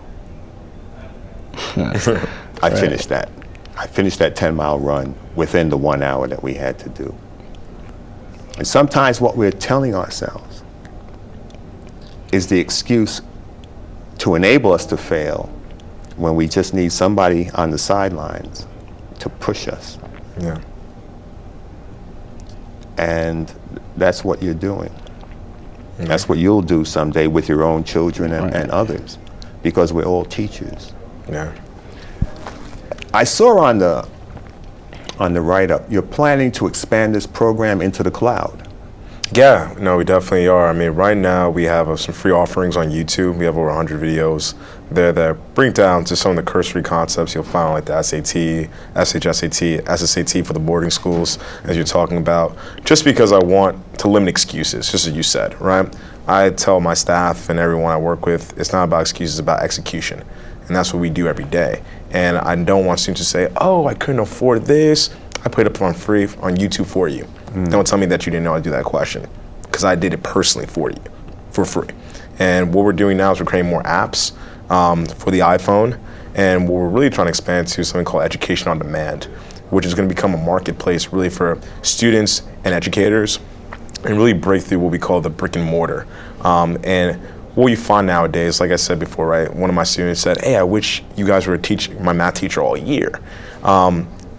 I finished that. I finished that 10-mile run within the 1 hour that we had to do. And sometimes what we're telling ourselves is the excuse to enable us to fail when we just need somebody on the sidelines to push us. Yeah. And that's what you're doing. Mm-hmm. That's what you'll do someday with your own children and others, because we're all teachers. Yeah. I saw on the write-up, you're planning to expand this program into the cloud. Yeah, no, we definitely are. I mean, right now we have some free offerings on YouTube. We have over 100 videos there that bring down to some of the cursory concepts you'll find, like the SAT, SHSAT, SSAT for the boarding schools, as you're talking about, just because I want to limit excuses, just as you said, right? I tell my staff and everyone I work with, it's not about excuses, it's about execution. And that's what we do every day. And I don't want students to say, oh, I couldn't afford this. I put it up on free on YouTube for you. Don't tell me that you didn't know how to do that question, because I did it personally for you, for free. And what we're doing now is we're creating more apps for the iPhone, and what we're really trying to expand to something called Education on Demand, which is going to become a marketplace really for students and educators, and really break through what we call the brick and mortar. And what you find nowadays, like I said before, right? One of my students said, hey, I wish you guys were my math teacher all year.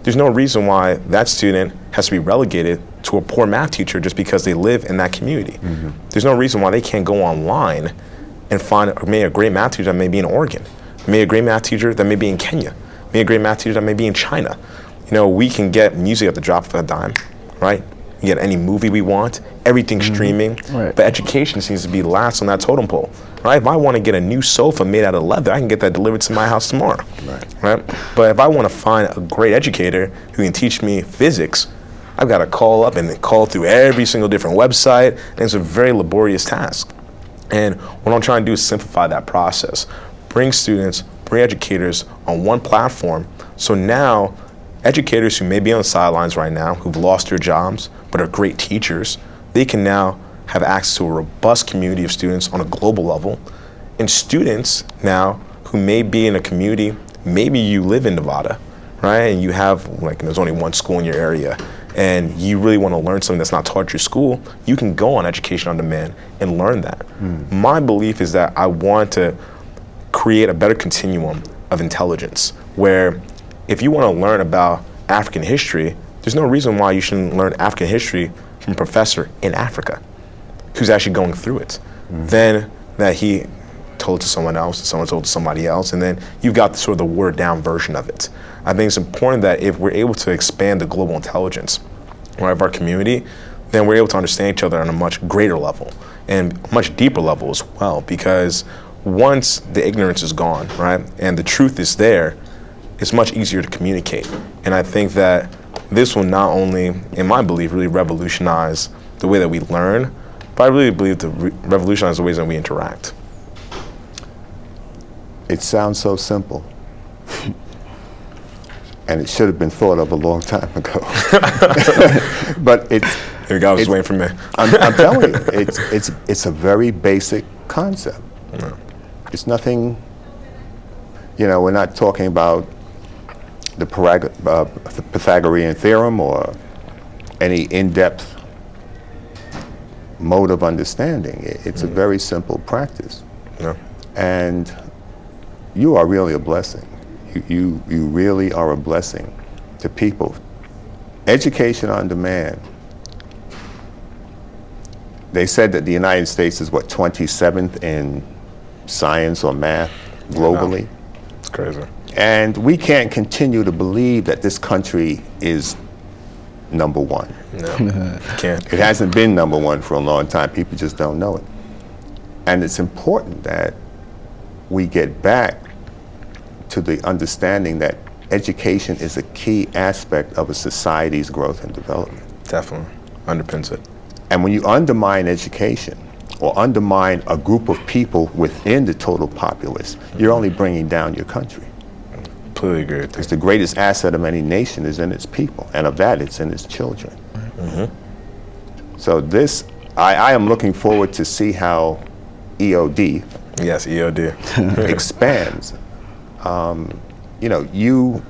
There's no reason why that student has to be relegated to a poor math teacher just because they live in that community. Mm-hmm. There's no reason why they can't go online and find maybe a great math teacher that may be in Oregon, maybe a great math teacher that may be in Kenya, maybe a great math teacher that may be in China. You know, we can get music at the drop of a dime, right? We get any movie we want, everything streaming, but education seems to be last on that totem pole, right? If I want to get a new sofa made out of leather, I can get that delivered to my house tomorrow, right? But if I want to find a great educator who can teach me physics, I've got to call up and call through every single different website, and it's a very laborious task. And what I'm trying to do is simplify that process, bring students, bring educators on one platform, so now educators who may be on the sidelines right now, who've lost their jobs, but are great teachers, they can now have access to a robust community of students on a global level. And students now who may be in a community, maybe you live in Nevada, right? And you have, like, there's only one school in your area, and you really want to learn something that's not taught at your school, you can go on Education on Demand and learn that. My belief is that I want to create a better continuum of intelligence, where if you want to learn about African history, there's no reason why you shouldn't learn African history from a professor in Africa who's actually going through it. Then that he told to someone else, and someone told to somebody else, and then you've got sort of the watered down version of it. I think it's important that if we're able to expand the global intelligence of our community, then we're able to understand each other on a much greater level and much deeper level as well, because once the ignorance is gone, right, and the truth is there, it's much easier to communicate. And I think that this will not only, in my belief, really revolutionize the way that we learn, but I really believe to revolutionize the ways that we interact. It sounds so simple. And it should have been thought of a long time ago. But it's... Here God was waiting for me. I'm telling you, it's a very basic concept. Yeah. It's nothing, you know, we're not talking about the Pythagorean theorem or any in-depth mode of understanding. It's a very simple practice. Yeah. And you are really a blessing. You really are a blessing to people. Education on Demand they said that the United States is, what, 27th in science or math globally? Wow. It's crazy. And we can't continue to believe that this country is number one. No, can't. It hasn't been number one for a long time. People just don't know it. And it's important that we get back to the understanding that education is a key aspect of a society's growth and development. Definitely underpins it. And when you undermine education or undermine a group of people within the total populace, you're only bringing down your country. Completely agree with you. Because the greatest asset of any nation is in its people, and of that, it's in its children. So this, I am looking forward to see how EOD Yes, EOD. expands. You know, you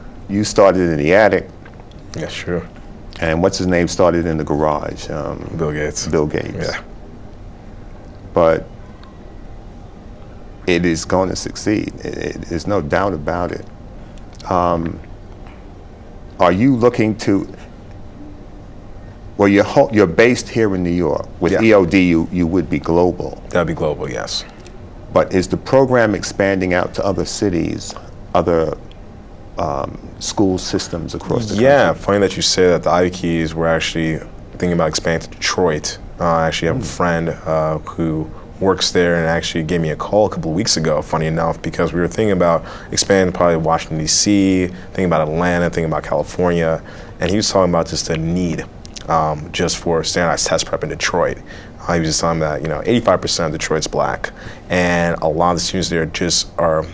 started in the attic, Yes, sure. and what's his name started in the garage? Bill Gates. Bill Gates. Yeah. But it is going to succeed. There's no doubt about it. Are you looking to? Well, you're based here in New York. With Yeah. EOD, you would be global. That'd be global, yes. But is the program expanding out to other cities, other school systems across the country? Yeah, funny that you say that. The Ivy Keys were actually thinking about expanding to Detroit. I actually have a friend who works there and actually gave me a call a couple of weeks ago, funny enough, because we were thinking about expanding probably Washington, D.C., thinking about Atlanta, thinking about California, and he was talking about just the need just for standardized test prep in Detroit. He was just telling me that, 85% of Detroit's black, and a lot of the students there just are,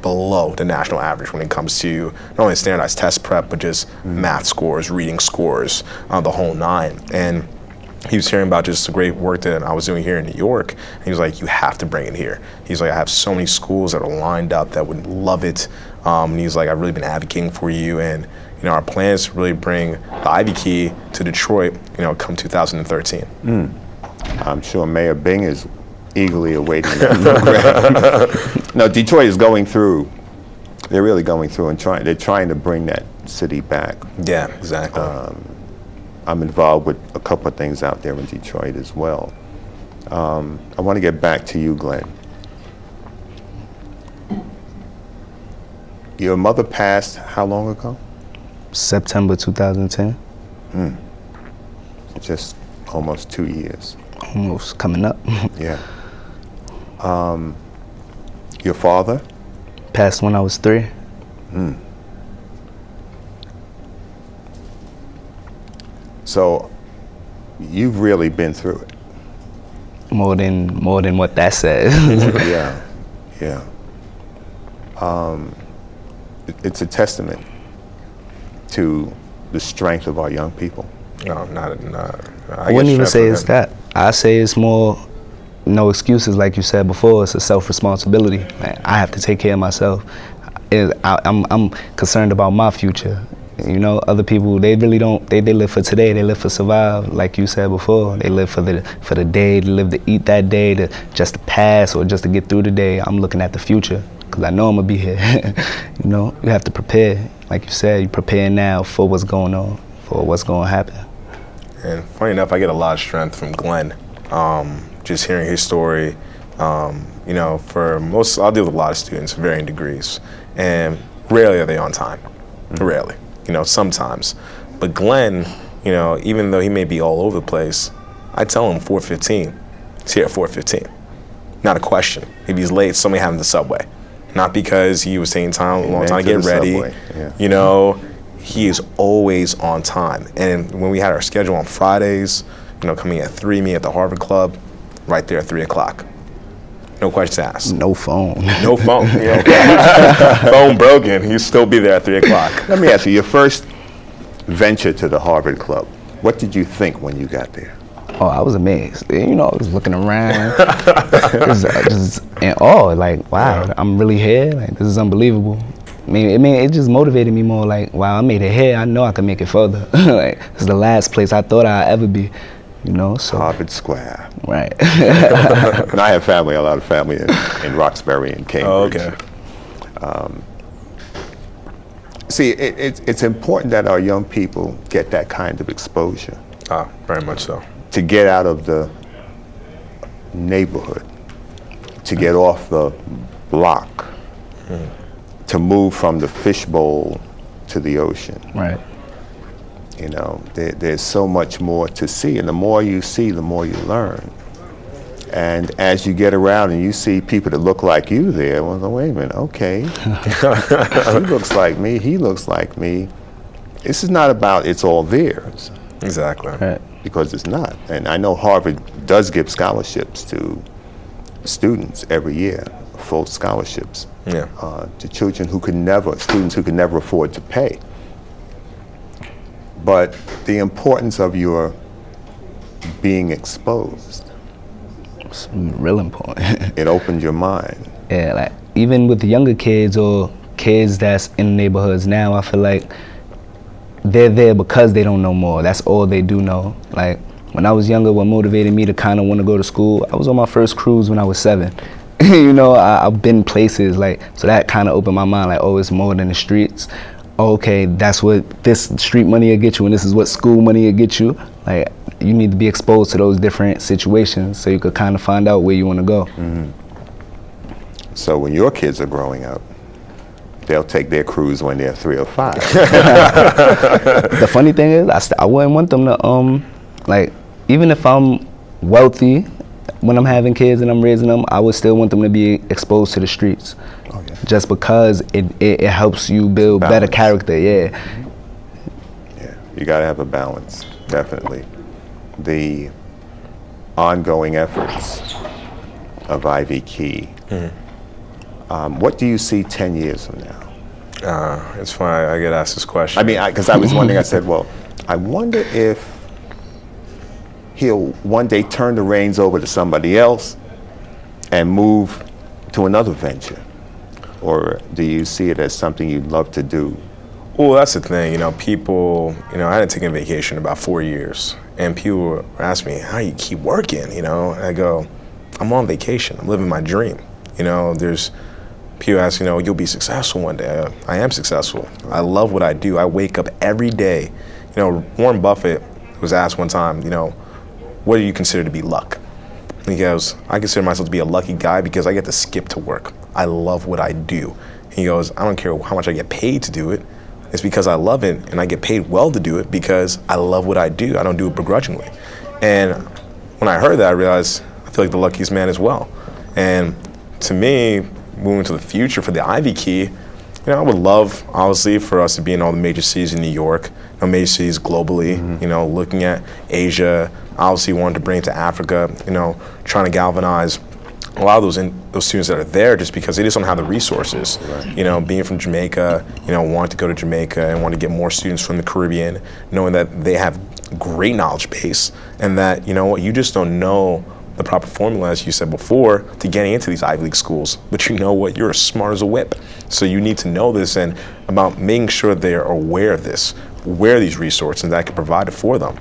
below the national average when it comes to not only standardized test prep, but just math scores, reading scores, the whole nine. And he was hearing about just the great work that I was doing here in New York. And he was like, you have to bring it here. He's like, I have so many schools that are lined up that would love it. And he's like, I've really been advocating for you. And our plan is to really bring the Ivy Key to Detroit, come 2013. I'm sure Mayor Bing is eagerly awaiting that program. No, Detroit is going through, they're really going through and they're trying to bring that city back. Yeah, exactly. I'm involved with a couple of things out there in Detroit as well. I want to get back to you, Glenn. Your mother passed how long ago? September 2010. Just almost 2 years. Almost coming up. Yeah. Your father? Passed when I was 3. So you've really been through it. More than what that says. Yeah. It's a testament to the strength of our young people. No, not. I wouldn't even say it's that. I say it's more no excuses, like you said before. It's a self-responsibility. Like, I have to take care of myself. I'm concerned about my future. Other people, they really don't. They live for today. They live for survive, like you said before. They live for the day. They live to eat that day, just to pass or just to get through the day. I'm looking at the future because I know I'm gonna be here. You have to prepare. Like you said, you prepare now for what's going on, for what's going to happen. And funny enough, I get a lot of strength from Glenn. Just hearing his story. For most, I'll deal with a lot of students of varying degrees, and rarely are they on time. Rarely. Sometimes. But Glenn, even though he may be all over the place, I tell him 4:15. He's here at 4:15. Not a question. If he's late, somebody had him the subway. Not because he was taking a long time to get ready. Yeah. He is always on time. And when we had our schedule on Fridays, coming at 3, me at the Harvard Club, right there at 3 o'clock. No questions asked. No phone. No phone. Phone broken. He'd still be there at 3 o'clock. Let me ask you, your first venture to the Harvard Club, what did you think when you got there? Oh, I was amazed. I was looking around, just in awe. Like, wow, I'm really here. Like, this is unbelievable. It just motivated me more. Like, wow, I made it here. I know I can make it further. Like, this is the last place I thought I'd ever be. So Harvard Square. Right. And I have a lot of family in Roxbury and Cambridge. Oh, okay. See, it's important that our young people get that kind of exposure. Very much so. To get out of the neighborhood, to get off the block, to move from the fishbowl to the ocean. Right. You know, there's so much more to see, and the more you see, the more you learn. And as you get around and you see people that look like you there, well, wait a minute, okay. He looks like me, he looks like me. This is not about it's all theirs. Exactly. Right. Because it's not. And I know Harvard does give scholarships to students every year, full scholarships, to children who students who could never afford to pay. But the importance of your being exposed. It's real important. It opened your mind. Yeah, like even with the younger kids or kids that's in neighborhoods now, I feel like they're there because they don't know more. That's all they do know. Like when I was younger, what motivated me to kind of want to go to school, I was on my first cruise when I was 7. You know, I've been places, like, so that kind of opened my mind, like, oh, it's more than the streets. Oh, okay, that's what this street money will get you, and this is what school money will get you. Like, you need to be exposed to those different situations so you could kind of find out where you want to go. Mm-hmm. So when your kids are growing up, they'll take their cruise when they're 3 or 5. The funny thing is, I wouldn't want them to, like, even if I'm wealthy, when I'm having kids and I'm raising them, I would still want them to be exposed to the streets. Oh, yeah. Just because it helps you build better character, yeah. Yeah, you gotta have a balance, definitely. The ongoing efforts of Ivy Key, what do you see 10 years from now? It's funny, I get asked this question. I mean, because I was wondering, I said, well, I wonder if he'll one day turn the reins over to somebody else and move to another venture? Or do you see it as something you'd love to do? Well, that's the thing, you know, people, you know, I hadn't taken vacation in about 4 years, and people were asking me, how you keep working, you know? And I go, I'm on vacation, I'm living my dream. You know, there's people ask, you know, you'll be successful one day. I am successful. I love what I do. I wake up every day. You know, Warren Buffett was asked one time, you know, what do you consider to be luck? And he goes, I consider myself to be a lucky guy because I get to skip to work. I love what I do. He goes, I don't care how much I get paid to do it. It's because I love it, and I get paid well to do it because I love what I do. I don't do it begrudgingly. And when I heard that, I realized I feel like the luckiest man as well. And to me, moving to the future for the Ivy Key, you know, I would love, obviously, for us to be in all the major cities in New York, you know, major cities globally, you know, looking at Asia, obviously wanting to bring it to Africa, you know, trying to galvanize a lot of those students that are there just because they just don't have the resources. Right. You know, being from Jamaica, you know, wanting to go to Jamaica and want to get more students from the Caribbean, knowing that they have great knowledge base and that, you know what, you just don't know the proper formula, as you said before, to getting into these Ivy League schools. But you know what, you're as smart as a whip. So you need to know this and about making sure they're aware of this, aware of these resources, and that I can provide it for them.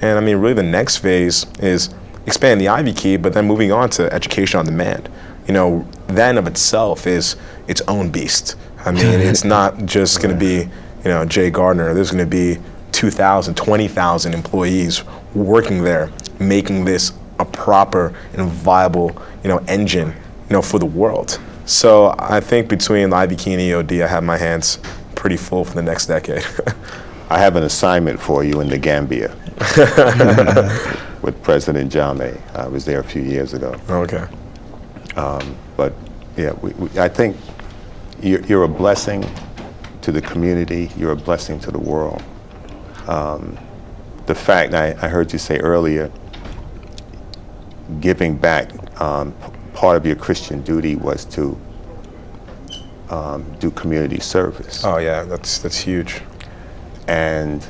And I mean, really the next phase is expand the Ivy Key, but then moving on to education on demand. You know, that in of itself is its own beast. I mean, it's not just gonna be, you know, Jay Gardner. There's gonna be 2,000, 20,000 employees working there, making this a proper and viable, you know, engine, you know, for the world. So I think between the Ivy Key and EOD, I have my hands pretty full for the next decade. I have an assignment for you in the Gambia with President Jammeh. I was there a few years ago. Okay. But yeah, I think you're a blessing to the community. You're a blessing to the world. The fact, I heard you say earlier, giving back, part of your Christian duty was to do community service. Oh yeah, that's huge. And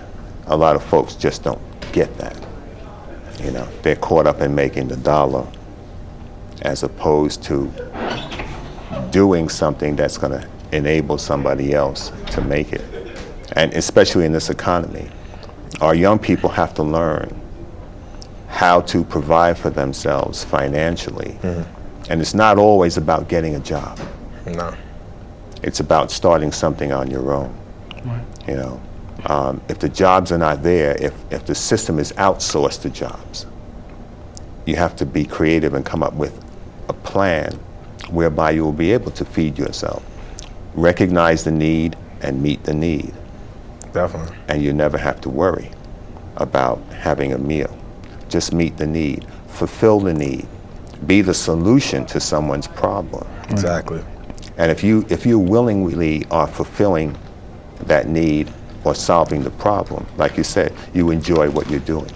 a lot of folks just don't get that. You know, they're caught up in making the dollar as opposed to doing something that's going to enable somebody else to make it. And especially in this economy, our young people have to learn how to provide for themselves financially. And it's not always about getting a job. No. It's about starting something on your own. Right. You know, if the jobs are not there, if the system is outsourced to jobs, you have to be creative and come up with a plan whereby you will be able to feed yourself. Recognize the need and meet the need. Definitely. And you never have to worry about having a meal. Just meet the need, fulfill the need, be the solution to someone's problem. Exactly. And if you willingly are fulfilling that need or solving the problem, like you said, you enjoy what you're doing.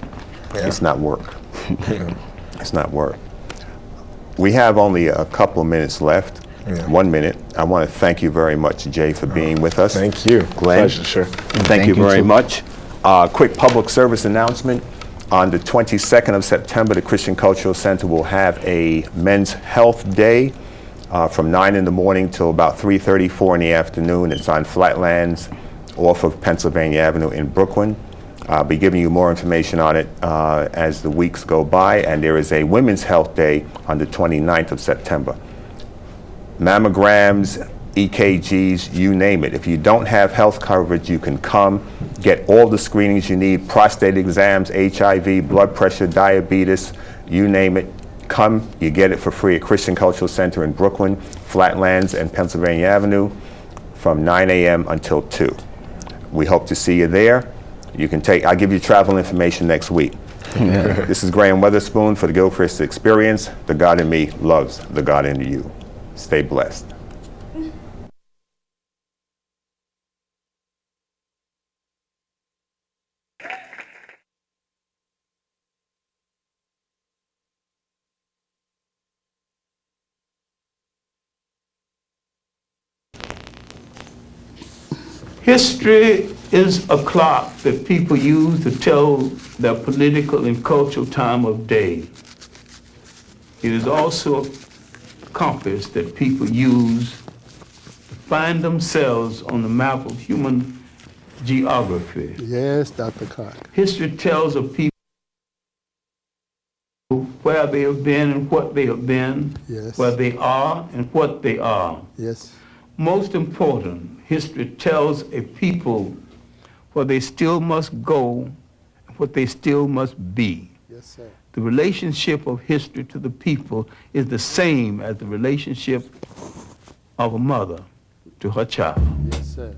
Yeah. It's not work. It's not work. We have only a couple of minutes left. Yeah. 1 minute. I want to thank you very much, Jay, for being with us. Thank you. Glenn. Pleasure, sure. Thank you very much. Quick public service announcement. On the 22nd of September, the Christian Cultural Center will have a Men's Health Day from 9 in the morning till about 3:30, 4 in the afternoon. It's on Flatlands off of Pennsylvania Avenue in Brooklyn. I'll be giving you more information on it as the weeks go by. And there is a Women's Health Day on the 29th of September. Mammograms, EKGs, you name it. If you don't have health coverage, you can come, get all the screenings you need, prostate exams, HIV, blood pressure, diabetes, you name it. Come, you get it for free at Christian Cultural Center in Brooklyn, Flatlands, and Pennsylvania Avenue from 9 a.m. until 2. We hope to see you there. You can I'll give you travel information next week. Yeah. This is Graham Weatherspoon for the Gilchrist Experience. The God in me loves the God in you. Stay blessed. History is a clock that people use to tell their political and cultural time of day. It is also a compass that people use to find themselves on the map of human geography. Yes, Dr. Clark. History tells of people where they have been and what they have been, Yes. where they are and what they are. Yes. Most important, history tells a people where they still must go and what they still must be. Yes, sir. The relationship of history to the people is the same as the relationship of a mother to her child. Yes, sir.